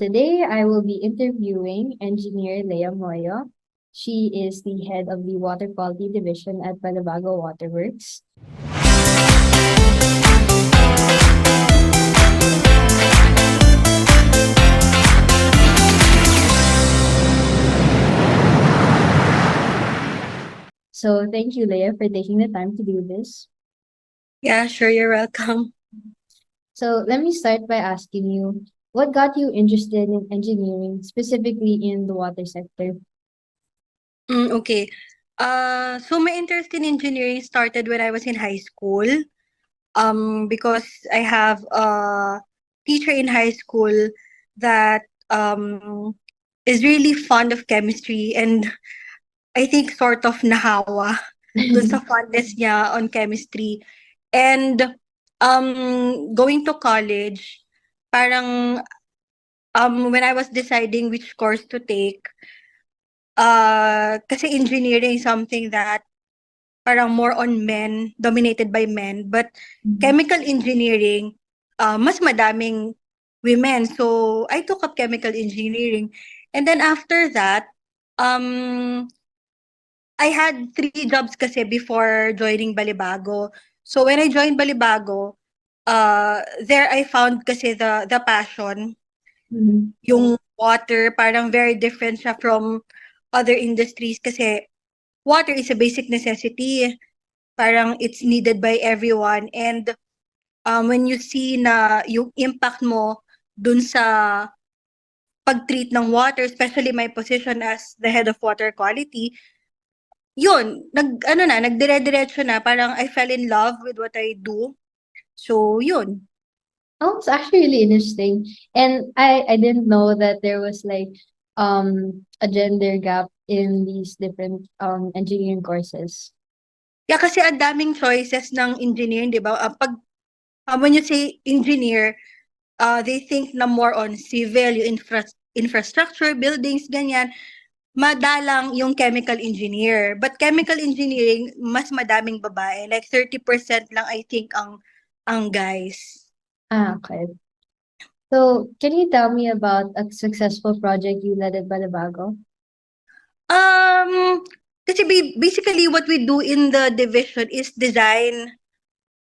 today I will be interviewing Engineer Leah Moyo. She is the head of the Water Quality Division at Balabago Waterworks. So thank you, Leah, for taking the time to do this. Yeah, sure, you're welcome. So let me start by asking you, what got you interested in engineering, specifically in the water sector? Okay. So my interest in engineering started when I was in high school. Because I have a teacher in high school that is really fond of chemistry, and I think sort of nahawa dun sa fondness niya on chemistry. And going to college, parang when I was deciding which course to take, kasi engineering is something that parang more on men, dominated by men. But chemical engineering, mas madaming women. So I took up chemical engineering. And then after that, um, I had three jobs kasi before joining Balibago. So when I joined Balibago, there I found kasi the passion, Mhm. yung water, parang very different siya from other industries kasi water is a basic necessity. Parang it's needed by everyone. And when you see na yung impact mo dun sa pag-treat ng water, especially my position as the head of water quality, yun, nagdire-diretso na, parang I fell in love with what I do. So, yun. Oh, it's actually really interesting. And I didn't know that there was like a gender gap in these different engineering courses. Yeah, kasi ang daming choices ng engineering, di ba? When you say engineer, they think na more on civil, yung infrastructure, buildings, ganyan. Madalang yung chemical engineer. But chemical engineering, mas madaming babae. Like 30% lang I think ang guys. Ah, okay. So can you tell me about a successful project you led at Balabago? Um, kasi basically what we do in the division is design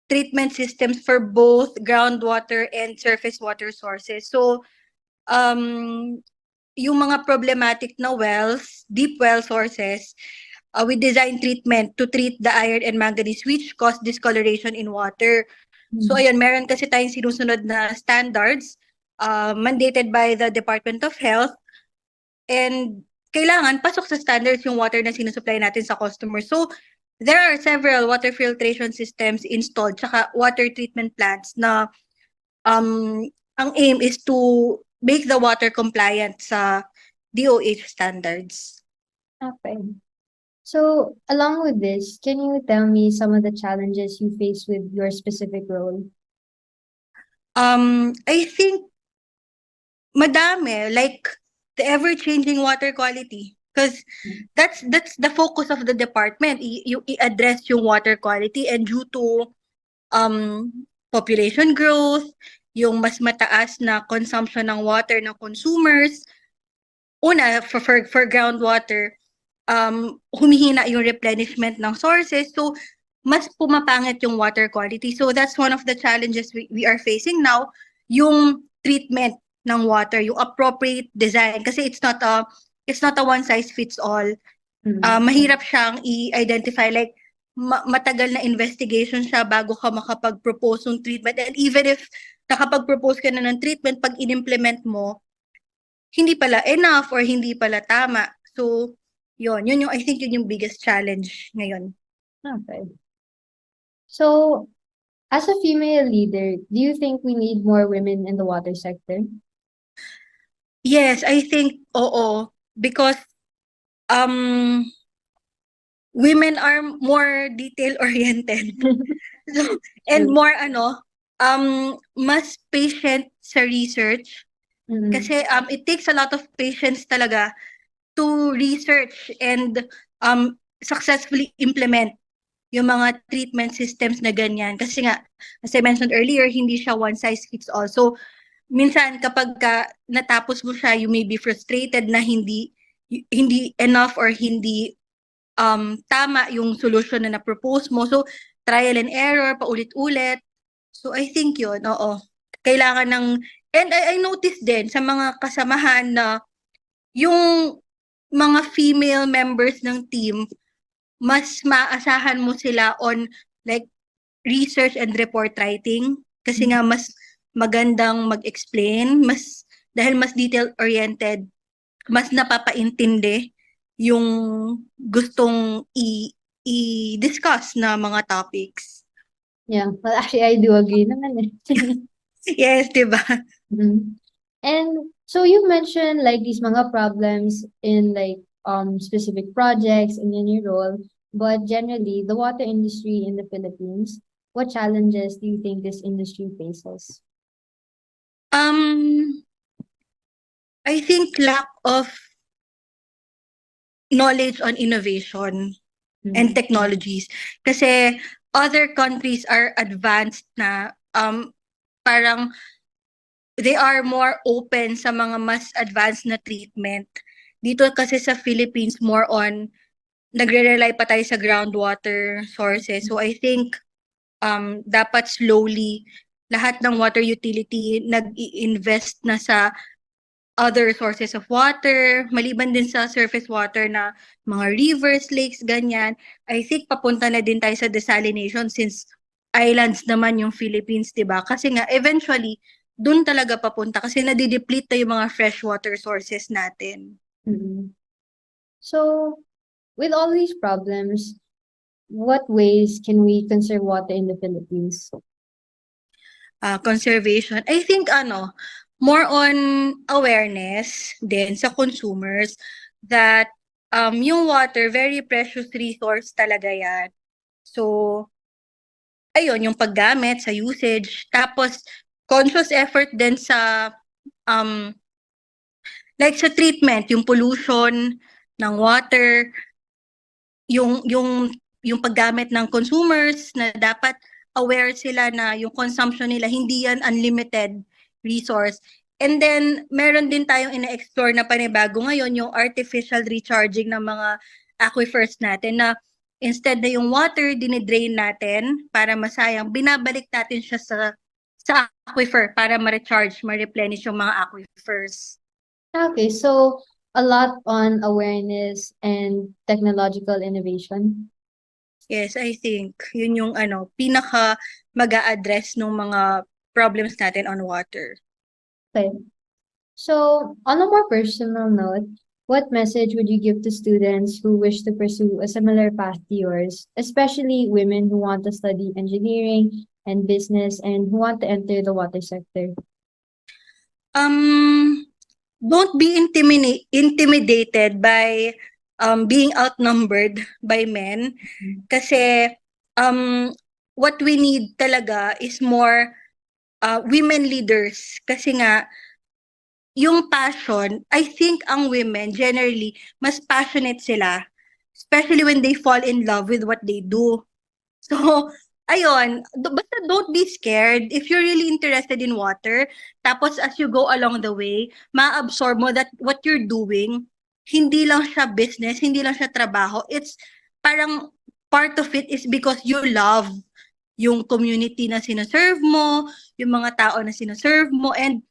treatment systems for both groundwater and surface water sources. So, um, yung mga problematic na wells, deep well sources, we design treatment to treat the iron and manganese which cause discoloration in water. So Mm. ayun, meron kasi tayong sinusunod na standards mandated by the Department of Health, and kailangan pasok sa standards yung water na sinusupply natin sa customer. So there are several water filtration systems installed tsaka water treatment plants na um, ang aim is to make the water compliant sa DOH standards. Okay. So along with this, can you tell me some of the challenges you face with your specific role? I think madami, like the ever-changing water quality. Because that's the focus of the department. You i-address yung water quality, and due to um population growth, yung mas mataas na consumption ng water ng consumers, una for groundwater, humihina yung replenishment ng sources. So mas pumapangit yung water quality. So that's one of the challenges we are facing now, yung treatment ng water, yung appropriate design. Kasi it's not a one size fits all. Mm. Mahirap siyang i-identify, like matagal na investigation siya bago ka makapag-propose ng treatment. And even if nakapag-propose ka na ng treatment, pag in-implement mo, hindi pala enough or hindi pala tama. So, yun yung, I think yun yung biggest challenge ngayon. Okay. So as a female leader, do you think we need more women in the water sector? Yes, I think oo, because um women are more detail oriented. So, and True. more mas patient sa research Mm. kasi it takes a lot of patience talaga to research and successfully implement yung mga treatment systems na ganyan. Kasi nga, as I mentioned earlier, hindi siya one size fits all. So, minsan kapag natapos mo siya, you may be frustrated na hindi enough or hindi tama yung solution na na-propose mo. So, trial and error, paulit-ulit. So, I think yun, oo. Kailangan ng, and I noticed din sa mga kasamahan na yung mga female members ng team, mas maasahan mo sila on like research and report writing kasi nga mas magandang mag-explain, dahil mas detail-oriented, mas napapaintindi yung gustong i-discuss na mga topics. Yeah, well, actually, I do agree naman eh. Yes, di ba? Mhm. And so you mentioned like these mga problems in like specific projects and in your role, but generally the water industry in the Philippines, what challenges do you think this industry faces? I think lack of knowledge on innovation and technologies. Kasi other countries are advanced na parang they are more open sa mga mas advanced na treatment. Dito kasi sa Philippines, more on nagre-rely pa tayo sa groundwater sources. So I think dapat slowly lahat ng water utility nag-i-invest na sa other sources of water, maliban din sa surface water na mga rivers, lakes, ganyan. I think papunta na din tayo sa desalination since islands naman yung Philippines, di ba? Kasi nga, eventually, dun talaga papunta kasi nadideplete na yung mga freshwater sources natin. Mhm. So, with all these problems, what ways can we conserve water in the Philippines? Conservation. I think more on awareness din sa consumers that yung water, very precious resource talaga yan. So, ayun, yung paggamit sa usage. Tapos, conscious effort din sa like sa treatment, yung pollution ng water, yung paggamit ng consumers na dapat aware sila na yung consumption nila hindi yan unlimited resource. And then meron din tayong ina-explore na panibago ngayon yung artificial recharging ng mga aquifers natin na instead na yung water dinidrain natin para masayang, binabalik natin siya sa aquifer para ma-recharge, ma-replenish yung mga aquifers. Okay, so a lot on awareness and technological innovation. Yes, I think yun yung pinaka mag-a-address ng mga problems natin on water. Okay. So, on a more personal note, what message would you give to students who wish to pursue a similar path to yours, especially women who want to study engineering and business and who want to enter the water sector? Don't be intimidated by being outnumbered by men kasi what we need talaga is more women leaders kasi nga yung passion, I think ang women generally mas passionate sila, especially when they fall in love with what they do. So, ayun, basta don't be scared if you're really interested in water. Tapos as you go along the way, ma-absorb mo that what you're doing, hindi lang siya business, hindi lang siya trabaho. It's parang part of it is because you love yung community na sinaserve mo, yung mga tao na sinaserve mo, and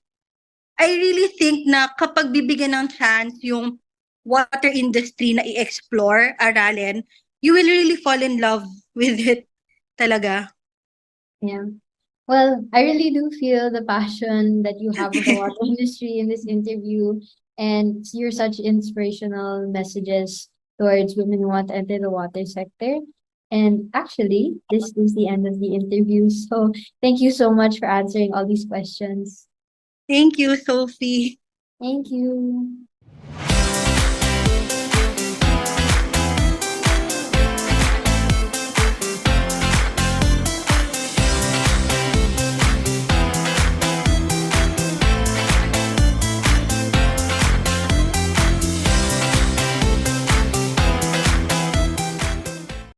I really think na kapag bibigyan ng chance yung water industry na i-explore, aralin, you will really fall in love with it talaga. Yeah. Well, I really do feel the passion that you have with the water industry in this interview, and you're such inspirational messages towards women who want to enter the water sector. And actually, this is the end of the interview. So thank you so much for answering all these questions. Thank you, Sophie. Thank you.